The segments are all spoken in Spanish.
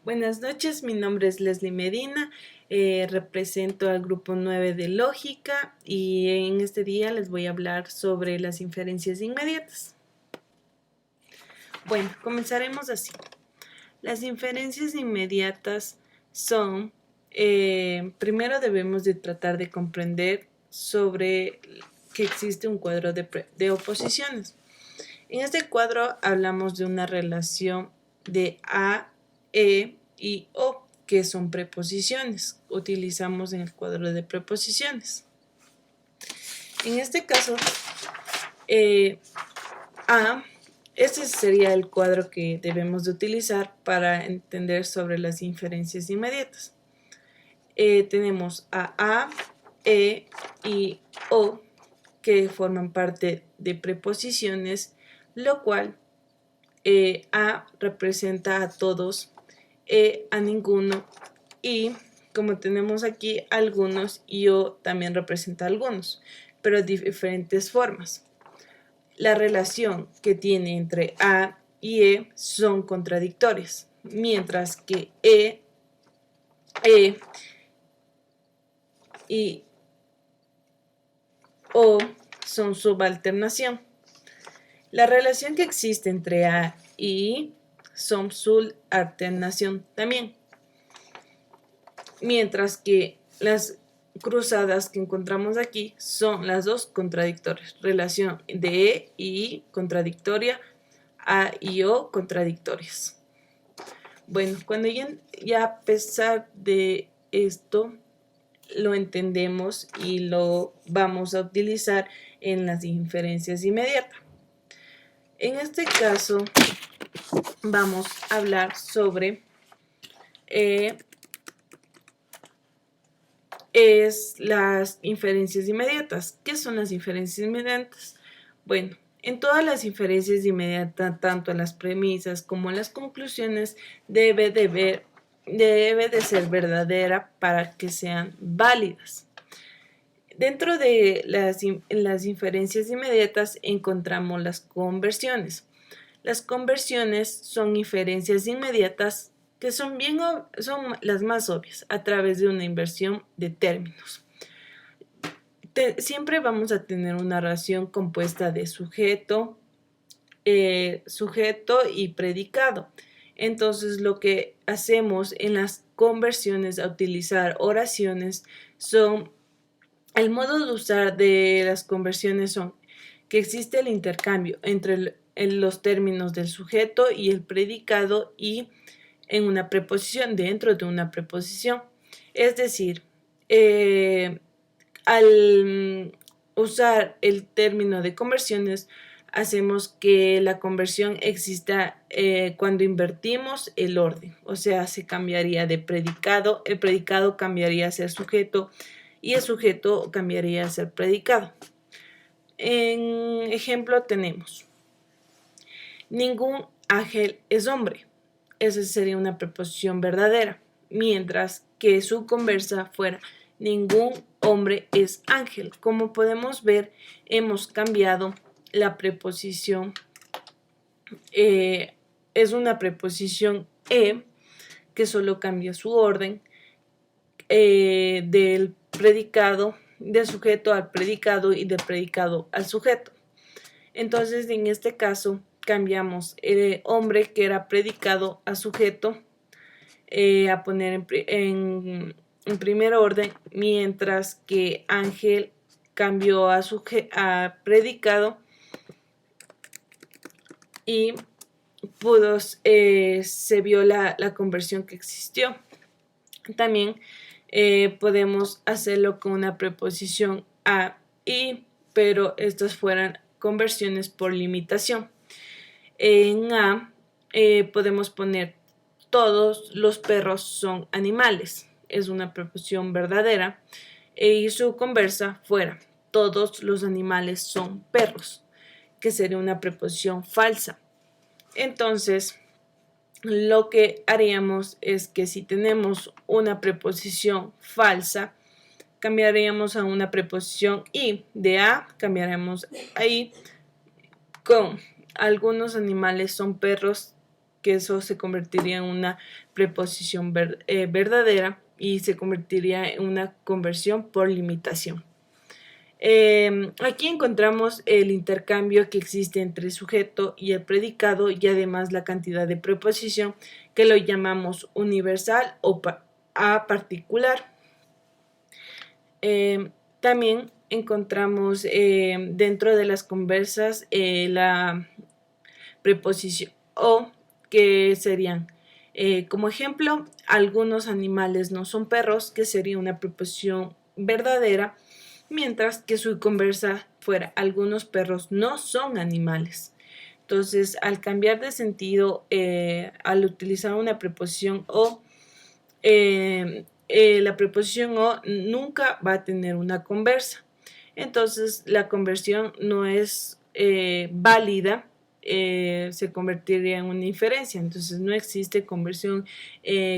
Buenas noches, mi nombre es Leslie Medina, represento al grupo 9 de Lógica y en este día les voy a hablar sobre las inferencias inmediatas. Bueno, comenzaremos así. Las inferencias inmediatas son, primero debemos de tratar de comprender sobre que existe un cuadro de oposiciones. En este cuadro hablamos de una relación de A, E y O, que son preposiciones. Utilizamos en el cuadro de preposiciones. En este caso, este sería el cuadro que debemos de utilizar para entender sobre las inferencias inmediatas. Tenemos a, E y O, que forman parte de preposiciones, lo cual A representa a todos, E a ninguno, y como tenemos aquí algunos, y O también representa a algunos, pero de diferentes formas. La relación que tiene entre A y E son contradictorias, mientras que E y O son subalternación. La relación que existe entre A y I son subalternación también. Mientras que las cruzadas que encontramos aquí son las dos contradictorias. Relación de E y I contradictoria, A y O contradictorias. Bueno, cuando ya a pesar de esto lo entendemos y lo vamos a utilizar en las inferencias inmediatas. En este caso vamos a hablar sobre las inferencias inmediatas. ¿Qué son las inferencias inmediatas? Bueno, en todas las inferencias inmediatas, tanto en las premisas como en las conclusiones, debe de ser verdadera para que sean válidas. Dentro de las inferencias inmediatas encontramos las conversiones. Las conversiones son inferencias inmediatas que son las más obvias a través de una inversión de términos. Siempre vamos a tener una oración compuesta de sujeto y predicado. Entonces lo que hacemos en las conversiones a utilizar oraciones son, el modo de usar de las conversiones son que existe el intercambio entre los términos del sujeto y el predicado y en una preposición, dentro de una preposición. Es decir, al usar el término de conversiones, hacemos que la conversión exista cuando invertimos el orden, o sea, se cambiaría de predicado, el predicado cambiaría a ser sujeto y el sujeto cambiaría a ser predicado. En ejemplo tenemos, ningún ángel es hombre. Esa sería una preposición verdadera, mientras que su conversa fuera, ningún hombre es ángel. Como podemos ver, hemos cambiado la preposición, es una preposición que solo cambia su orden del predicado, del sujeto al predicado y del predicado al sujeto. Entonces, en este caso, cambiamos el hombre que era predicado a sujeto, a poner en primer orden, mientras que ángel cambió a predicado y se vio la conversión que existió. También podemos hacerlo con una preposición a y, pero estas fueran conversiones por limitación. En a podemos poner todos los perros son animales. Es una preposición verdadera. Y su conversa fuera, todos los animales son perros, que sería una preposición falsa. Entonces, lo que haríamos es que si tenemos una preposición falsa, cambiaríamos a una preposición y. De a cambiaremos a i, con algunos animales son perros, que eso se convertiría en una preposición verdadera y se convertiría en una conversión por limitación. Aquí encontramos el intercambio que existe entre el sujeto y el predicado y además la cantidad de preposición que lo llamamos universal o a particular. También encontramos dentro de las conversas la preposición o, que serían como ejemplo, algunos animales no son perros, que sería una preposición verdadera, mientras que su conversa fuera algunos perros no son animales. Entonces, al cambiar de sentido, al utilizar una preposición o, la preposición o nunca va a tener una conversa. Entonces, la conversión no es válida, se convertiría en una inferencia. Entonces, no existe conversión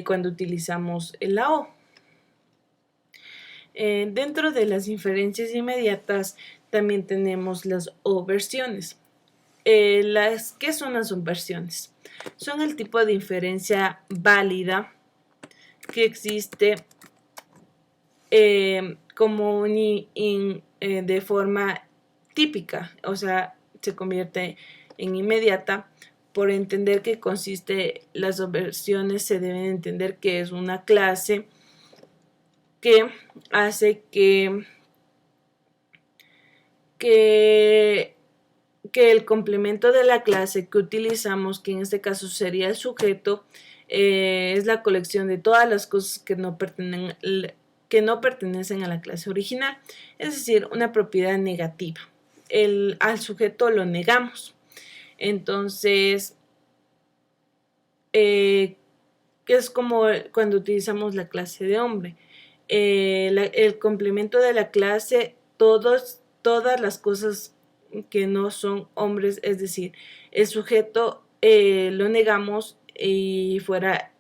cuando utilizamos la O. Dentro de las inferencias inmediatas también tenemos las O-versiones. ¿Qué son las O-versiones? Son el tipo de inferencia válida que existe como de forma típica, o sea, se convierte en inmediata por entender que consiste, las O-versiones se deben entender que es una clase que hace que el complemento de la clase que utilizamos, que en este caso sería el sujeto, es la colección de todas las cosas que no pertenecen a la clase original, es decir, una propiedad negativa. Al sujeto lo negamos. Entonces, que es como cuando utilizamos la clase de hombre. El complemento de la clase, todas las cosas que no son hombres, es decir, el sujeto lo negamos y fuera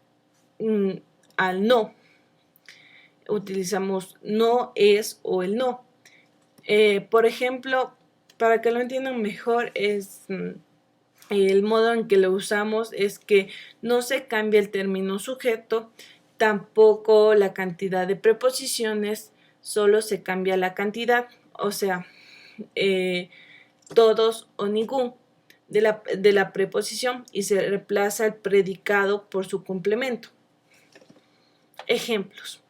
al no. Utilizamos no, es o el no. Por ejemplo, para que lo entiendan mejor, es el modo en que lo usamos es que no se cambia el término sujeto, tampoco la cantidad de preposiciones, solo se cambia la cantidad, o sea, todos o ningún de la preposición, y se reemplaza el predicado por su complemento. Ejemplos.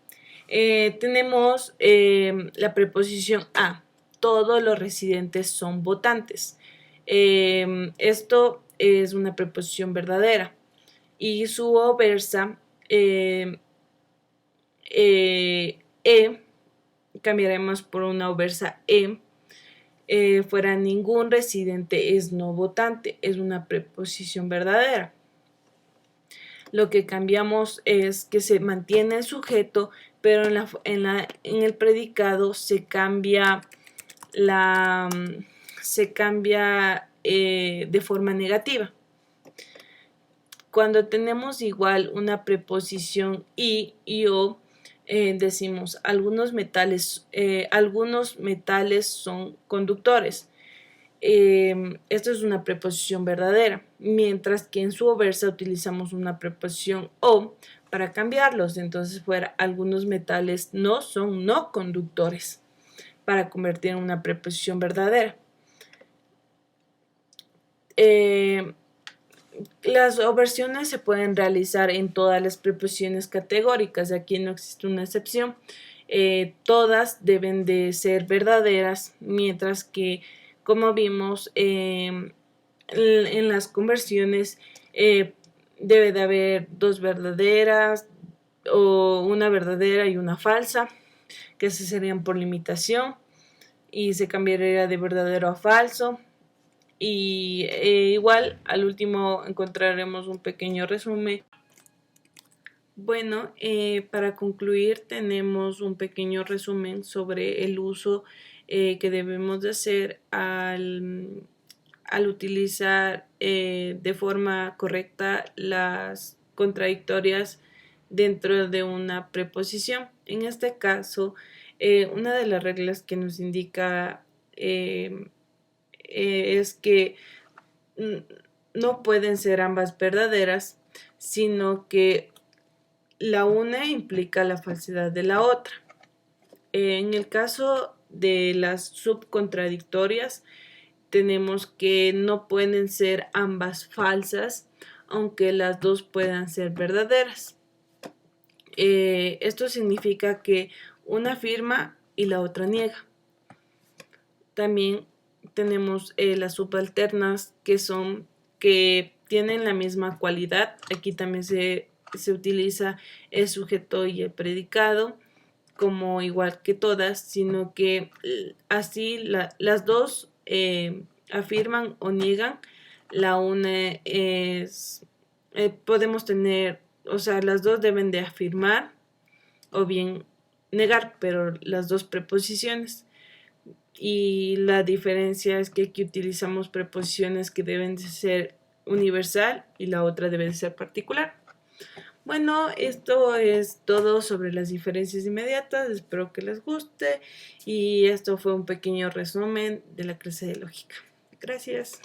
Tenemos la preposición a. Todos los residentes son votantes. Esto es una preposición verdadera. Y su obversa cambiaremos por una obversa fuera ningún residente es no votante, es una preposición verdadera. Lo que cambiamos es que se mantiene el sujeto, pero en el predicado se cambia de forma negativa. Cuando tenemos igual una preposición y o, decimos algunos metales son conductores. Esto es una preposición verdadera, mientras que en su obversa utilizamos una preposición o para cambiarlos. Entonces fuera algunos metales no son no conductores, para convertir en una preposición verdadera. Las obversiones se pueden realizar en todas las preposiciones categóricas, aquí no existe una excepción. Todas deben de ser verdaderas, mientras que, como vimos, en las conversiones debe de haber dos verdaderas o una verdadera y una falsa, que se serían por limitación y se cambiaría de verdadero a falso. Y igual al último encontraremos un pequeño resumen. Bueno, para concluir tenemos un pequeño resumen sobre el uso que debemos de hacer al utilizar de forma correcta las contradictorias dentro de una preposición. En este caso, una de las reglas que nos indica es que no pueden ser ambas verdaderas, sino que la una implica la falsedad de la otra. En el caso de las subcontradictorias, tenemos que no pueden ser ambas falsas, aunque las dos puedan ser verdaderas. Esto significa que una afirma y la otra niega. También tenemos las subalternas que tienen la misma cualidad. Aquí también se utiliza el sujeto y el predicado como igual que todas, sino que así las dos afirman o niegan. La una es, podemos tener, o sea, las dos deben de afirmar o bien negar, pero las dos preposiciones. Y la diferencia es que aquí utilizamos preposiciones que deben de ser universal y la otra debe de ser particular. Bueno, esto es todo sobre las diferencias inmediatas. Espero que les guste y esto fue un pequeño resumen de la clase de lógica. Gracias.